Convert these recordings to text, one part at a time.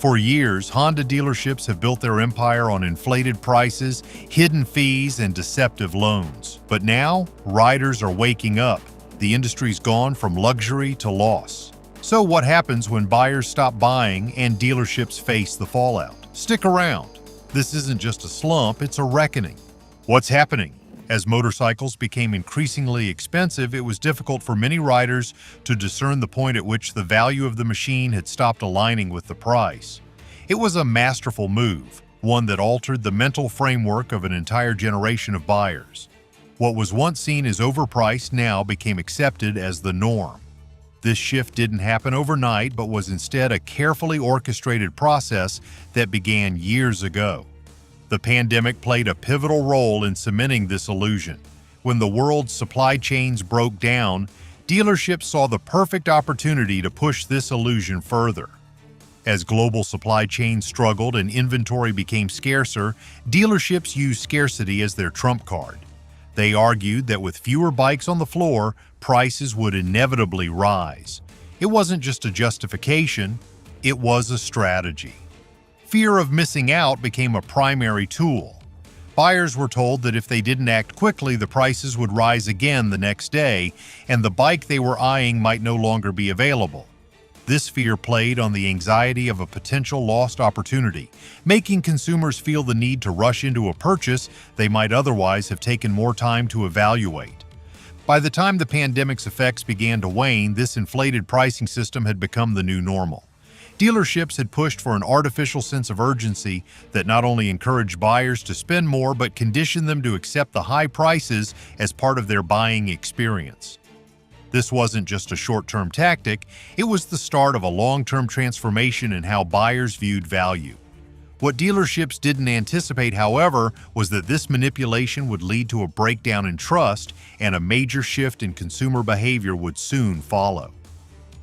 For years, Honda dealerships have built their empire on inflated prices, hidden fees, and deceptive loans. But now, riders are waking up. The industry's gone from luxury to loss. So what happens when buyers stop buying and dealerships face the fallout? Stick around. This isn't just a slump, it's a reckoning. What's happening? As motorcycles became increasingly expensive, it was difficult for many riders to discern the point at which the value of the machine had stopped aligning with the price. It was a masterful move, one that altered the mental framework of an entire generation of buyers. What was once seen as overpriced now became accepted as the norm. This shift didn't happen overnight, but was instead a carefully orchestrated process that began years ago. The pandemic played a pivotal role in cementing this illusion. When the world's supply chains broke down, dealerships saw the perfect opportunity to push this illusion further. As global supply chains struggled and inventory became scarcer, dealerships used scarcity as their trump card. They argued that with fewer bikes on the floor, prices would inevitably rise. It wasn't just a justification, it was a strategy. Fear of missing out became a primary tool. Buyers were told that if they didn't act quickly, the prices would rise again the next day, and the bike they were eyeing might no longer be available. This fear played on the anxiety of a potential lost opportunity, making consumers feel the need to rush into a purchase they might otherwise have taken more time to evaluate. By the time the pandemic's effects began to wane, this inflated pricing system had become the new normal. Dealerships had pushed for an artificial sense of urgency that not only encouraged buyers to spend more but conditioned them to accept the high prices as part of their buying experience. This wasn't just a short-term tactic, it was the start of a long-term transformation in how buyers viewed value. What dealerships didn't anticipate, however, was that this manipulation would lead to a breakdown in trust and a major shift in consumer behavior would soon follow.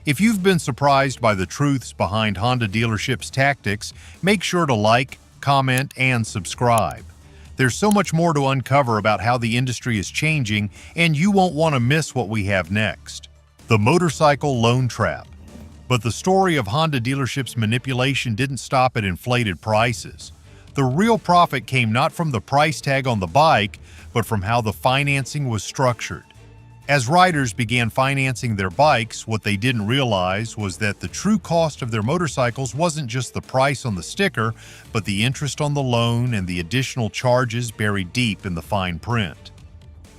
If you've been surprised by the truths behind Honda dealerships' tactics, make sure to like, comment, and subscribe. There's so much more to uncover about how the industry is changing, and you won't want to miss what we have next. The motorcycle loan trap. But the story of Honda dealerships' manipulation didn't stop at inflated prices. The real profit came not from the price tag on the bike, but from how the financing was structured. As riders began financing their bikes, what they didn't realize was that the true cost of their motorcycles wasn't just the price on the sticker, but the interest on the loan and the additional charges buried deep in the fine print.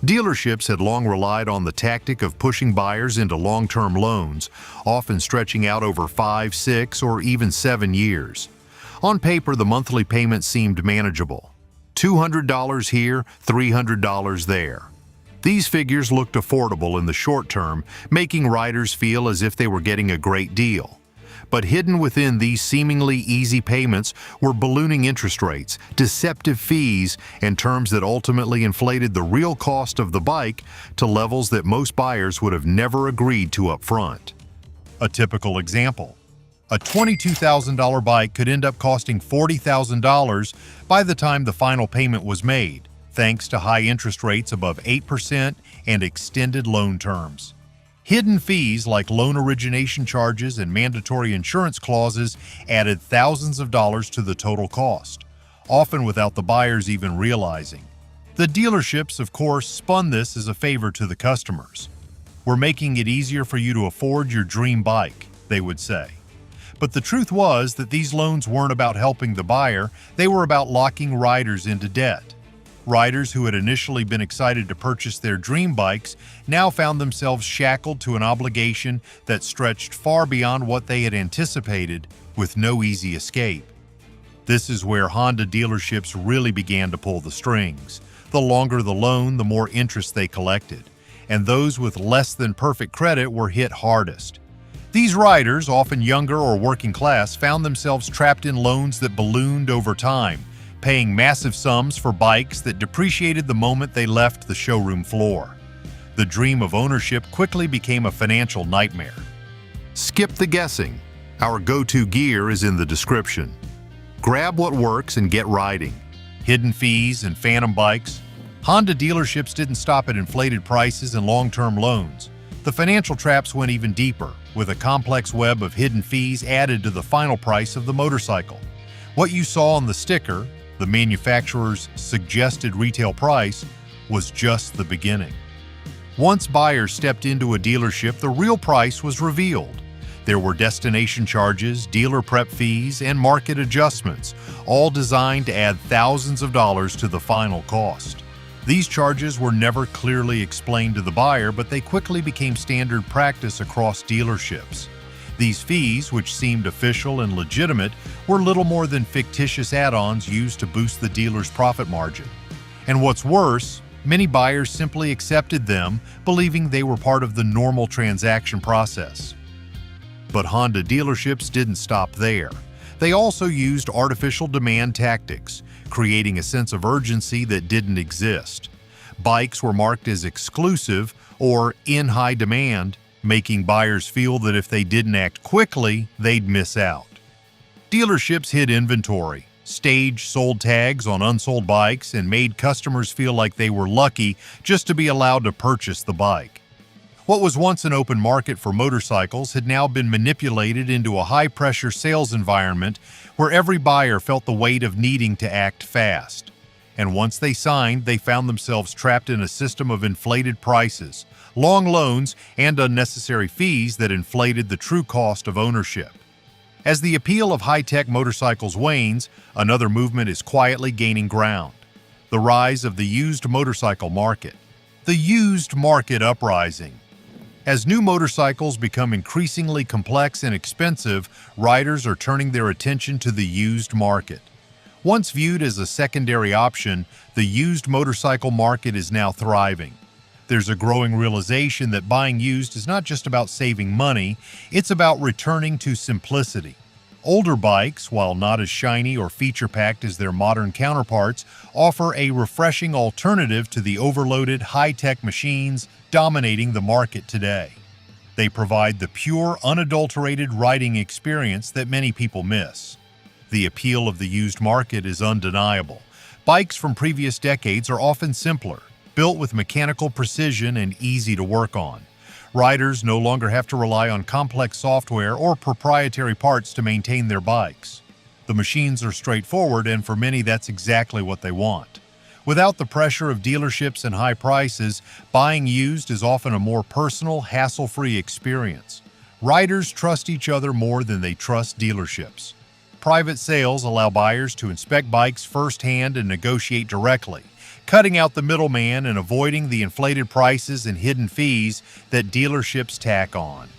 Dealerships had long relied on the tactic of pushing buyers into long-term loans, often stretching out over 5, 6, or even 7 years. On paper, the monthly payment seemed manageable. $200 here, $300 there. These figures looked affordable in the short term, making riders feel as if they were getting a great deal. But hidden within these seemingly easy payments were ballooning interest rates, deceptive fees, and terms that ultimately inflated the real cost of the bike to levels that most buyers would have never agreed to up front. A typical example: a $22,000 bike could end up costing $40,000 by the time the final payment was made, thanks to high interest rates above 8% and extended loan terms. Hidden fees like loan origination charges and mandatory insurance clauses added thousands of dollars to the total cost, often without the buyers even realizing. The dealerships, of course, spun this as a favor to the customers. "We're making it easier for you to afford your dream bike," they would say. But the truth was that these loans weren't about helping the buyer, they were about locking riders into debt. Riders who had initially been excited to purchase their dream bikes now found themselves shackled to an obligation that stretched far beyond what they had anticipated, with no easy escape. This is where Honda dealerships really began to pull the strings. The longer the loan, the more interest they collected, and those with less than perfect credit were hit hardest. These riders, often younger or working class, found themselves trapped in loans that ballooned over time, paying massive sums for bikes that depreciated the moment they left the showroom floor. The dream of ownership quickly became a financial nightmare. Skip the guessing. Our go-to gear is in the description. Grab what works and get riding. Hidden fees and phantom bikes. Honda dealerships didn't stop at inflated prices and long-term loans. The financial traps went even deeper, with a complex web of hidden fees added to the final price of the motorcycle. What you saw on the sticker, the manufacturer's suggested retail price, was just the beginning. Once buyers stepped into a dealership, the real price was revealed. There were destination charges, dealer prep fees, and market adjustments, all designed to add thousands of dollars to the final cost. These charges were never clearly explained to the buyer, but they quickly became standard practice across dealerships. These fees, which seemed official and legitimate, were little more than fictitious add-ons used to boost the dealer's profit margin. And what's worse, many buyers simply accepted them, believing they were part of the normal transaction process. But Honda dealerships didn't stop there. They also used artificial demand tactics, creating a sense of urgency that didn't exist. Bikes were marked as exclusive or in high demand, making buyers feel that if they didn't act quickly, they'd miss out. Dealerships hid inventory, staged sold tags on unsold bikes, and made customers feel like they were lucky just to be allowed to purchase the bike. What was once an open market for motorcycles had now been manipulated into a high-pressure sales environment where every buyer felt the weight of needing to act fast. And once they signed, they found themselves trapped in a system of inflated prices, long loans, and unnecessary fees that inflated the true cost of ownership. As the appeal of high-tech motorcycles wanes, another movement is quietly gaining ground: the rise of the used motorcycle market. The used market uprising. As new motorcycles become increasingly complex and expensive, riders are turning their attention to the used market. Once viewed as a secondary option, the used motorcycle market is now thriving. There's a growing realization that buying used is not just about saving money, it's about returning to simplicity. Older bikes, while not as shiny or feature-packed as their modern counterparts, offer a refreshing alternative to the overloaded high-tech machines dominating the market today. They provide the pure, unadulterated riding experience that many people miss. The appeal of the used market is undeniable. Bikes from previous decades are often simpler, built with mechanical precision and easy to work on. Riders no longer have to rely on complex software or proprietary parts to maintain their bikes. The machines are straightforward, and for many that's exactly what they want. Without the pressure of dealerships and high prices, buying used is often a more personal, hassle-free experience. Riders trust each other more than they trust dealerships. Private sales allow buyers to inspect bikes firsthand and negotiate directly, cutting out the middleman and avoiding the inflated prices and hidden fees that dealerships tack on.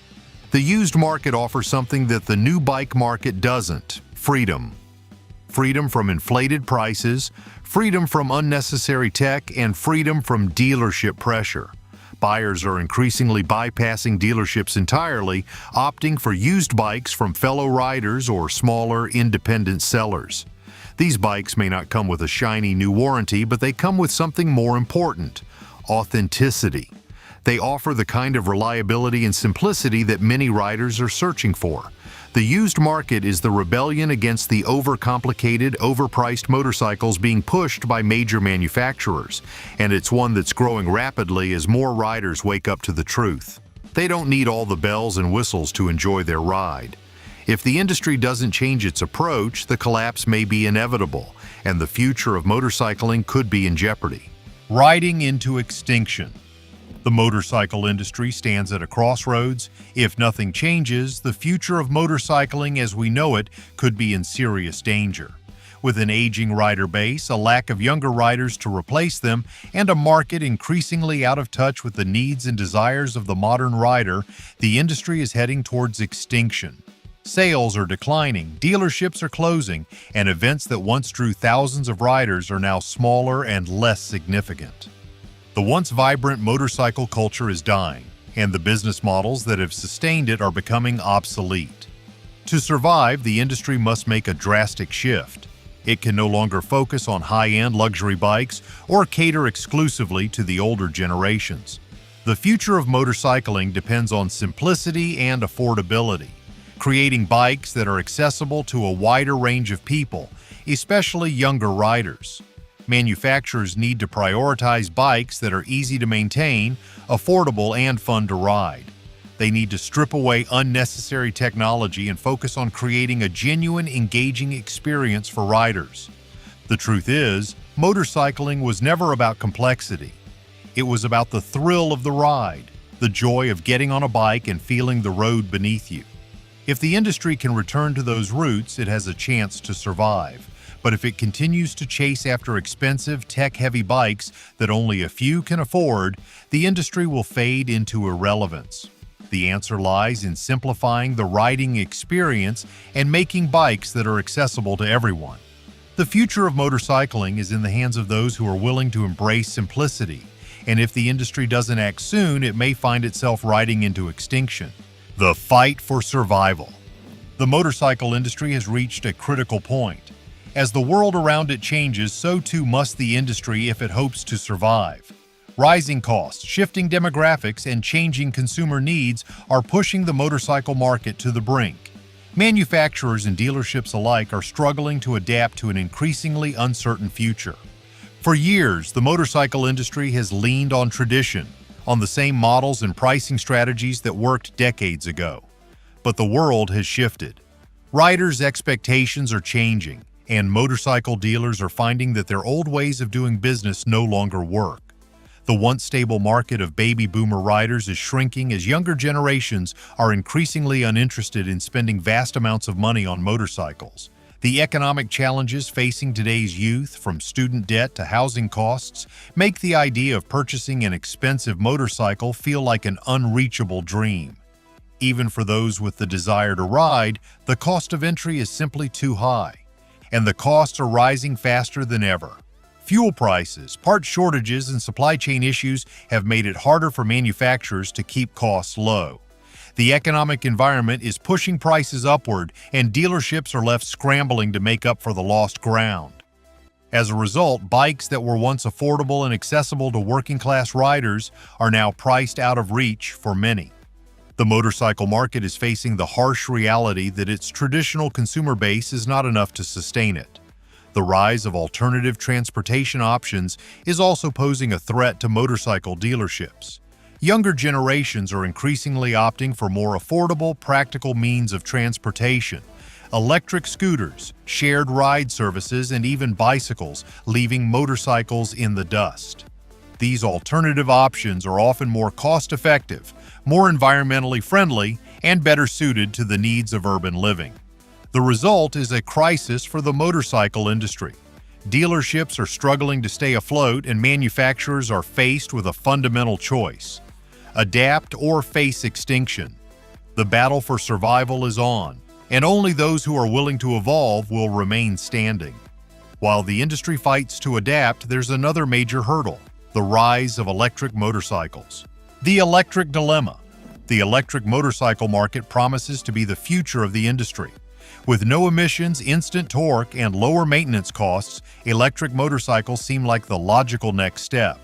The used market offers something that the new bike market doesn't: freedom. Freedom from inflated prices, freedom from unnecessary tech, and freedom from dealership pressure. Buyers are increasingly bypassing dealerships entirely, opting for used bikes from fellow riders or smaller, independent sellers. These bikes may not come with a shiny new warranty, but they come with something more important: authenticity. They offer the kind of reliability and simplicity that many riders are searching for. The used market is the rebellion against the overcomplicated, overpriced motorcycles being pushed by major manufacturers, and it's one that's growing rapidly as more riders wake up to the truth. They don't need all the bells and whistles to enjoy their ride. If the industry doesn't change its approach, the collapse may be inevitable, and the future of motorcycling could be in jeopardy. Riding into extinction. The motorcycle industry stands at a crossroads. If nothing changes, the future of motorcycling as we know it could be in serious danger. With an aging rider base, a lack of younger riders to replace them, and a market increasingly out of touch with the needs and desires of the modern rider, the industry is heading towards extinction. Sales are declining, dealerships are closing, and events that once drew thousands of riders are now smaller and less significant. The once vibrant motorcycle culture is dying, and the business models that have sustained it are becoming obsolete. To survive, the industry must make a drastic shift. It can no longer focus on high-end luxury bikes or cater exclusively to the older generations. The future of motorcycling depends on simplicity and affordability, creating bikes that are accessible to a wider range of people, especially younger riders. Manufacturers need to prioritize bikes that are easy to maintain, affordable, and fun to ride. They need to strip away unnecessary technology and focus on creating a genuine, engaging experience for riders. The truth is, motorcycling was never about complexity. It was about the thrill of the ride, the joy of getting on a bike and feeling the road beneath you. If the industry can return to those roots, it has a chance to survive. But if it continues to chase after expensive, tech-heavy bikes that only a few can afford, the industry will fade into irrelevance. The answer lies in simplifying the riding experience and making bikes that are accessible to everyone. The future of motorcycling is in the hands of those who are willing to embrace simplicity, and if the industry doesn't act soon, it may find itself riding into extinction. The fight for survival. The motorcycle industry has reached a critical point. As the world around it changes, so too must the industry if it hopes to survive. Rising costs, shifting demographics, and changing consumer needs are pushing the motorcycle market to the brink. Manufacturers and dealerships alike are struggling to adapt to an increasingly uncertain future. For years, the motorcycle industry has leaned on tradition, on the same models and pricing strategies that worked decades ago. But the world has shifted. Riders' expectations are changing, and motorcycle dealers are finding that their old ways of doing business no longer work. The once stable market of baby boomer riders is shrinking as younger generations are increasingly uninterested in spending vast amounts of money on motorcycles. The economic challenges facing today's youth, from student debt to housing costs, make the idea of purchasing an expensive motorcycle feel like an unreachable dream. Even for those with the desire to ride, the cost of entry is simply too high. And the costs are rising faster than ever. Fuel prices, part shortages, and supply chain issues have made it harder for manufacturers to keep costs low. The economic environment is pushing prices upward, and dealerships are left scrambling to make up for the lost ground. As a result, bikes that were once affordable and accessible to working-class riders are now priced out of reach for many. The motorcycle market is facing the harsh reality that its traditional consumer base is not enough to sustain it. The rise of alternative transportation options is also posing a threat to motorcycle dealerships. Younger generations are increasingly opting for more affordable, practical means of transportation. Electric scooters, shared ride services, and even bicycles, leaving motorcycles in the dust. These alternative options are often more cost-effective, more environmentally friendly, and better suited to the needs of urban living. The result is a crisis for the motorcycle industry. Dealerships are struggling to stay afloat, and manufacturers are faced with a fundamental choice: adapt or face extinction. The battle for survival is on, and only those who are willing to evolve will remain standing. While the industry fights to adapt, there's another major hurdle: the rise of electric motorcycles. The electric dilemma. The electric motorcycle market promises to be the future of the industry. With no emissions, instant torque, and lower maintenance costs, electric motorcycles seem like the logical next step.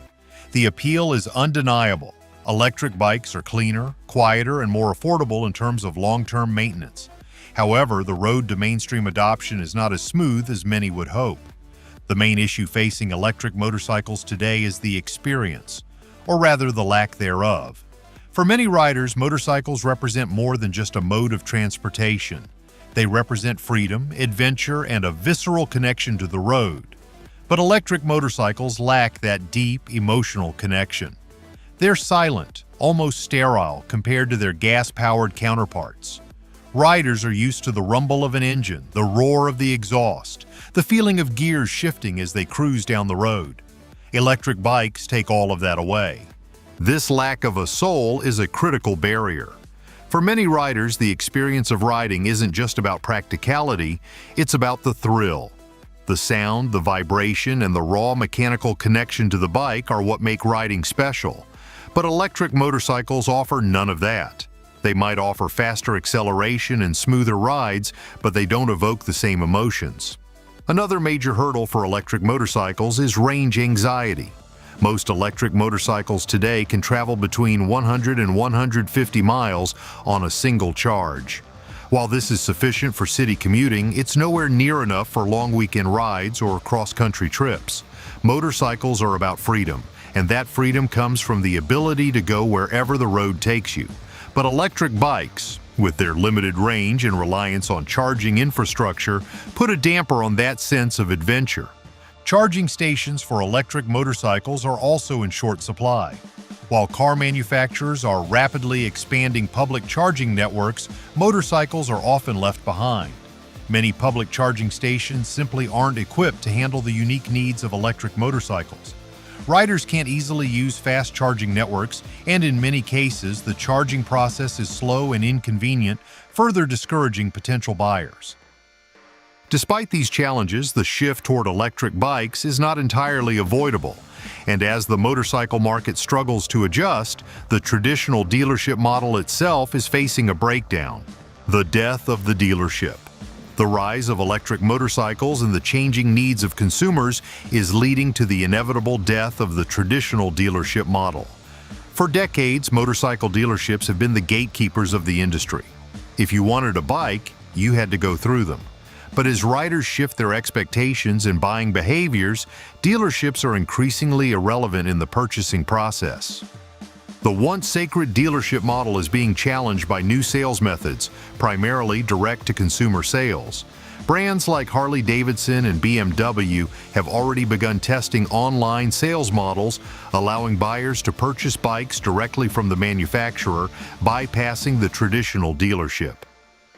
The appeal is undeniable. Electric bikes are cleaner, quieter, and more affordable in terms of long-term maintenance. However, the road to mainstream adoption is not as smooth as many would hope. The main issue facing electric motorcycles today is the experience, or rather the lack thereof. For many riders, motorcycles represent more than just a mode of transportation. They represent freedom, adventure, and a visceral connection to the road. But electric motorcycles lack that deep, emotional connection. They're silent, almost sterile compared to their gas-powered counterparts. Riders are used to the rumble of an engine, the roar of the exhaust, the feeling of gears shifting as they cruise down the road. Electric bikes take all of that away. This lack of a soul is a critical barrier. For many riders, the experience of riding isn't just about practicality, it's about the thrill. The sound, the vibration, and the raw mechanical connection to the bike are what make riding special. But electric motorcycles offer none of that. They might offer faster acceleration and smoother rides, but they don't evoke the same emotions. Another major hurdle for electric motorcycles is range anxiety. Most electric motorcycles today can travel between 100 and 150 miles on a single charge. While this is sufficient for city commuting, it's nowhere near enough for long weekend rides or cross-country trips. Motorcycles are about freedom, and that freedom comes from the ability to go wherever the road takes you. But electric bikes, with their limited range and reliance on charging infrastructure, put a damper on that sense of adventure. Charging stations for electric motorcycles are also in short supply. While car manufacturers are rapidly expanding public charging networks, motorcycles are often left behind. Many public charging stations simply aren't equipped to handle the unique needs of electric motorcycles. Riders can't easily use fast charging networks, and in many cases, the charging process is slow and inconvenient, further discouraging potential buyers. Despite these challenges, the shift toward electric bikes is not entirely avoidable. And as the motorcycle market struggles to adjust, the traditional dealership model itself is facing a breakdown. The death of the dealership. The rise of electric motorcycles and the changing needs of consumers is leading to the inevitable death of the traditional dealership model. For decades, motorcycle dealerships have been the gatekeepers of the industry. If you wanted a bike, you had to go through them. But as riders shift their expectations and buying behaviors, dealerships are increasingly irrelevant in the purchasing process. The once sacred dealership model is being challenged by new sales methods, primarily direct-to-consumer sales. Brands like Harley-Davidson and BMW have already begun testing online sales models, allowing buyers to purchase bikes directly from the manufacturer, bypassing the traditional dealership.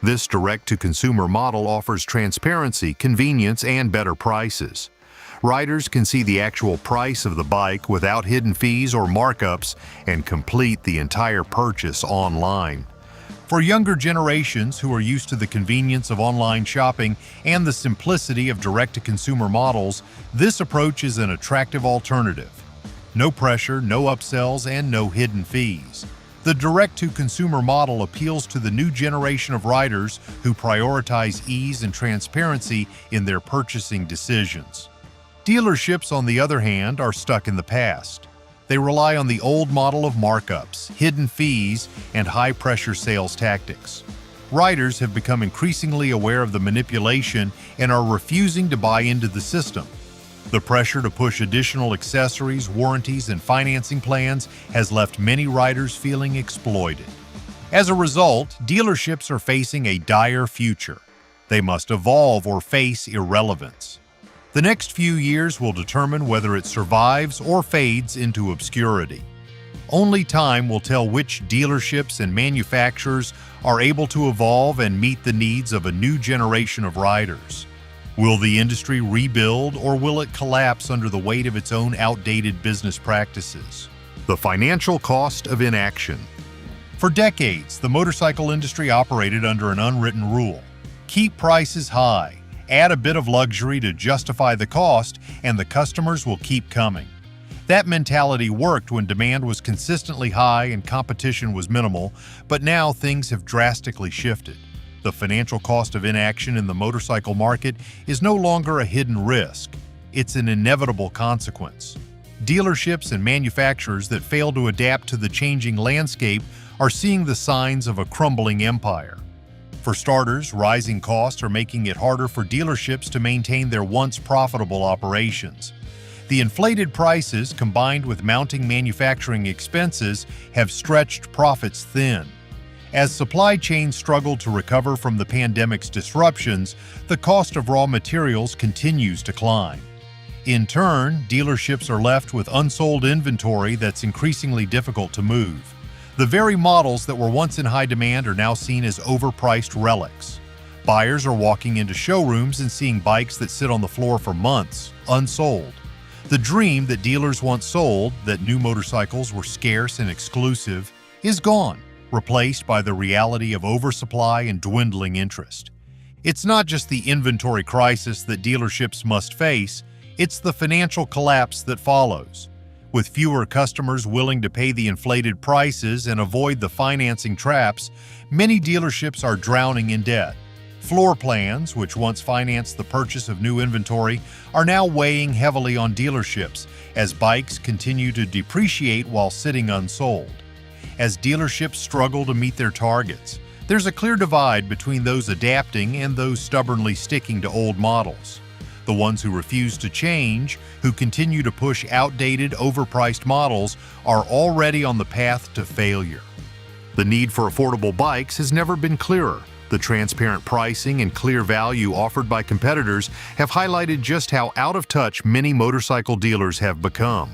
This direct-to-consumer model offers transparency, convenience, and better prices. Riders can see the actual price of the bike without hidden fees or markups and complete the entire purchase online. For younger generations who are used to the convenience of online shopping and the simplicity of direct-to-consumer models, this approach is an attractive alternative. No pressure, no upsells, and no hidden fees. The direct-to-consumer model appeals to the new generation of riders who prioritize ease and transparency in their purchasing decisions. Dealerships, on the other hand, are stuck in the past. They rely on the old model of markups, hidden fees, and high-pressure sales tactics. Riders have become increasingly aware of the manipulation and are refusing to buy into the system. The pressure to push additional accessories, warranties, and financing plans has left many riders feeling exploited. As a result, dealerships are facing a dire future. They must evolve or face irrelevance. The next few years will determine whether it survives or fades into obscurity. Only time will tell which dealerships and manufacturers are able to evolve and meet the needs of a new generation of riders. Will the industry rebuild, or will it collapse under the weight of its own outdated business practices? The financial cost of inaction. For decades, the motorcycle industry operated under an unwritten rule: keep prices high, add a bit of luxury to justify the cost, and the customers will keep coming. That mentality worked when demand was consistently high and competition was minimal, but now things have drastically shifted. The financial cost of inaction in the motorcycle market is no longer a hidden risk. It's an inevitable consequence. Dealerships and manufacturers that fail to adapt to the changing landscape are seeing the signs of a crumbling empire. For starters, rising costs are making it harder for dealerships to maintain their once profitable operations. The inflated prices, combined with mounting manufacturing expenses, have stretched profits thin. As supply chains struggle to recover from the pandemic's disruptions, the cost of raw materials continues to climb. In turn, dealerships are left with unsold inventory that's increasingly difficult to move. The very models that were once in high demand are now seen as overpriced relics. Buyers are walking into showrooms and seeing bikes that sit on the floor for months, unsold. The dream that dealers once sold, that new motorcycles were scarce and exclusive, is gone, replaced by the reality of oversupply and dwindling interest. It's not just the inventory crisis that dealerships must face, it's the financial collapse that follows. With fewer customers willing to pay the inflated prices and avoid the financing traps, many dealerships are drowning in debt. Floor plans, which once financed the purchase of new inventory, are now weighing heavily on dealerships as bikes continue to depreciate while sitting unsold. As dealerships struggle to meet their targets, There's a clear divide between those adapting and those stubbornly sticking to old models. The ones who refuse to change, who continue to push outdated, overpriced models, are already on the path to failure. The need for affordable bikes has never been clearer. The transparent pricing and clear value offered by competitors have highlighted just how out of touch many motorcycle dealers have become.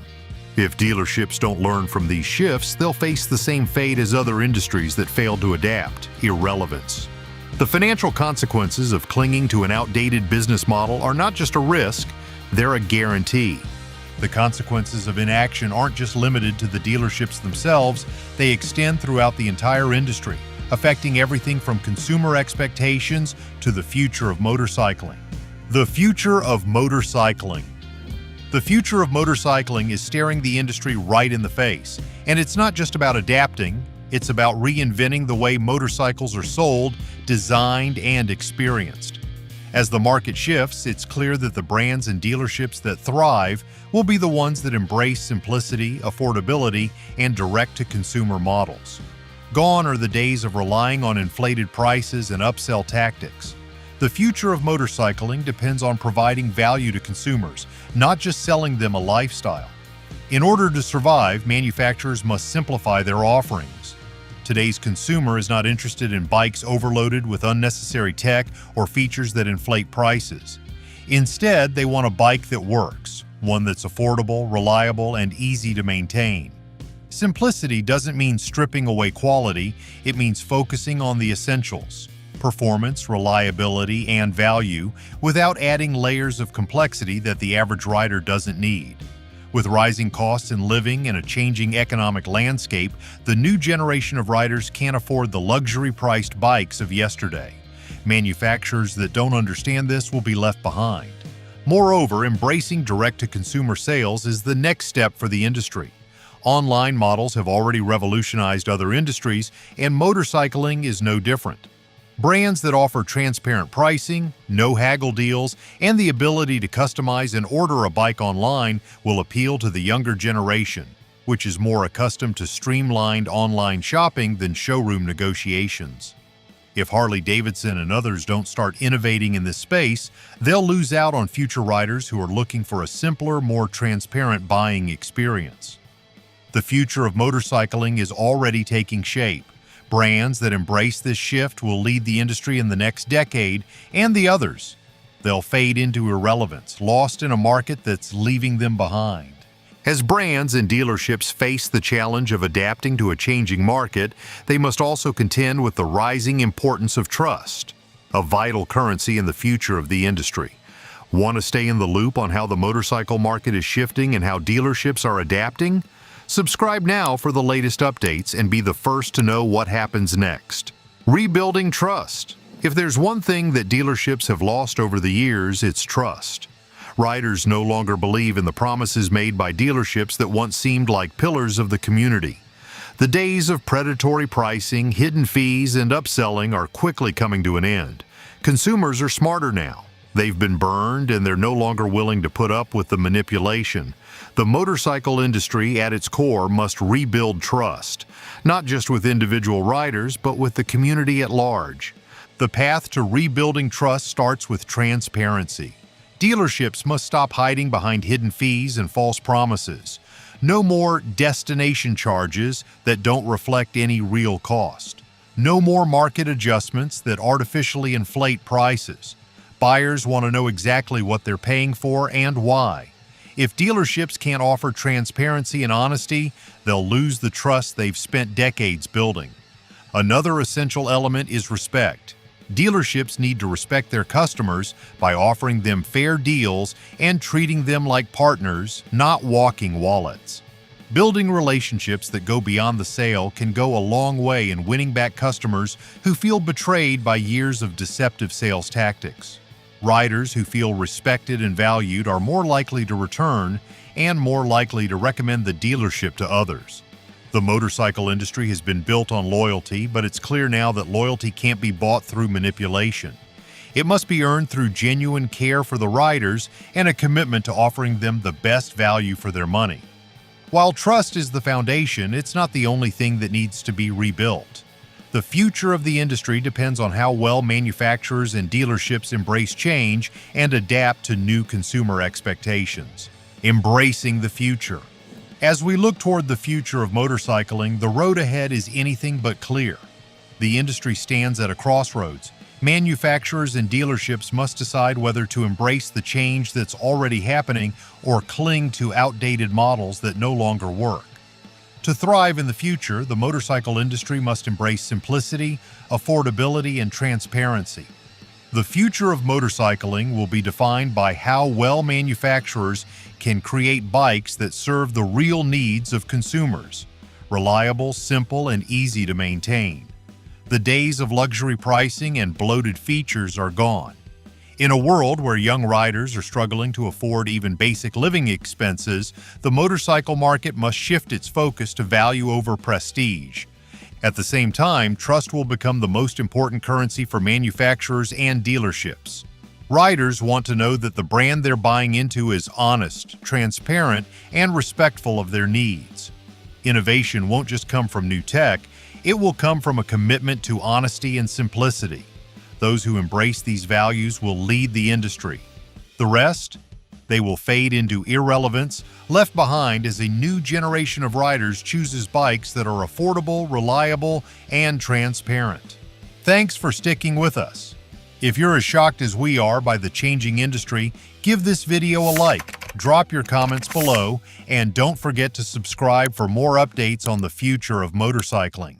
If dealerships don't learn from these shifts, they'll face the same fate as other industries that failed to adapt: irrelevance. The financial consequences of clinging to an outdated business model are not just a risk, they're a guarantee. The consequences of inaction aren't just limited to the dealerships themselves, they extend throughout the entire industry, affecting everything from consumer expectations to the future of motorcycling. The future of motorcycling. The future of motorcycling is staring the industry right in the face, and it's not just about adapting, it's about reinventing the way motorcycles are sold, designed, and experienced. As the market shifts, it's clear that the brands and dealerships that thrive will be the ones that embrace simplicity, affordability, and direct-to-consumer models. Gone are the days of relying on inflated prices and upsell tactics. The future of motorcycling depends on providing value to consumers, not just selling them a lifestyle. In order to survive, manufacturers must simplify their offerings. Today's consumer is not interested in bikes overloaded with unnecessary tech or features that inflate prices. Instead, they want a bike that works, one that's affordable, reliable, and easy to maintain. Simplicity doesn't mean stripping away quality, it means focusing on the essentials: performance, reliability, and value, without adding layers of complexity that the average rider doesn't need. With rising costs in living and a changing economic landscape, the new generation of riders can't afford the luxury-priced bikes of yesterday. Manufacturers that don't understand this will be left behind. Moreover, embracing direct-to-consumer sales is the next step for the industry. Online models have already revolutionized other industries, and motorcycling is no different. Brands that offer transparent pricing, no haggle deals, and the ability to customize and order a bike online will appeal to the younger generation, which is more accustomed to streamlined online shopping than showroom negotiations. If Harley-Davidson and others don't start innovating in this space, they'll lose out on future riders who are looking for a simpler, more transparent buying experience. The future of motorcycling is already taking shape. Brands that embrace this shift will lead the industry in the next decade, and the others. They'll fade into irrelevance, lost in a market that's leaving them behind. As brands and dealerships face the challenge of adapting to a changing market, they must also contend with the rising importance of trust, a vital currency in the future of the industry. Want to stay in the loop on how the motorcycle market is shifting and how dealerships are adapting? Subscribe now for the latest updates and be the first to know what happens next. Rebuilding trust. If there's one thing that dealerships have lost over the years, it's trust. Riders no longer believe in the promises made by dealerships that once seemed like pillars of the community. The days of predatory pricing, hidden fees, and upselling are quickly coming to an end. Consumers are smarter now. They've been burned and they're no longer willing to put up with the manipulation. The motorcycle industry at its core must rebuild trust, not just with individual riders, but with the community at large. The path to rebuilding trust starts with transparency. Dealerships must stop hiding behind hidden fees and false promises. No more destination charges that don't reflect any real cost. No more market adjustments that artificially inflate prices. Buyers want to know exactly what they're paying for and why. If dealerships can't offer transparency and honesty, they'll lose the trust they've spent decades building. Another essential element is respect. Dealerships need to respect their customers by offering them fair deals and treating them like partners, not walking wallets. Building relationships that go beyond the sale can go a long way in winning back customers who feel betrayed by years of deceptive sales tactics. Riders who feel respected and valued are more likely to return and more likely to recommend the dealership to others. The motorcycle industry has been built on loyalty, but it's clear now that loyalty can't be bought through manipulation. It must be earned through genuine care for the riders and a commitment to offering them the best value for their money. While trust is the foundation, it's not the only thing that needs to be rebuilt. The future of the industry depends on how well manufacturers and dealerships embrace change and adapt to new consumer expectations. Embracing the future. As we look toward the future of motorcycling, the road ahead is anything but clear. The industry stands at a crossroads. Manufacturers and dealerships must decide whether to embrace the change that's already happening or cling to outdated models that no longer work. To thrive in the future, the motorcycle industry must embrace simplicity, affordability, and transparency. The future of motorcycling will be defined by how well manufacturers can create bikes that serve the real needs of consumers: reliable, simple, and easy to maintain. The days of luxury pricing and bloated features are gone. In a world where young riders are struggling to afford even basic living expenses, the motorcycle market must shift its focus to value over prestige. At the same time, trust will become the most important currency for manufacturers and dealerships. Riders want to know that the brand they're buying into is honest, transparent, and respectful of their needs. Innovation won't just come from new tech, it will come from a commitment to honesty and simplicity. Those who embrace these values will lead the industry. The rest? They will fade into irrelevance, left behind as a new generation of riders chooses bikes that are affordable, reliable, and transparent. Thanks for sticking with us. If you're as shocked as we are by the changing industry, give this video a like, drop your comments below, and don't forget to subscribe for more updates on the future of motorcycling.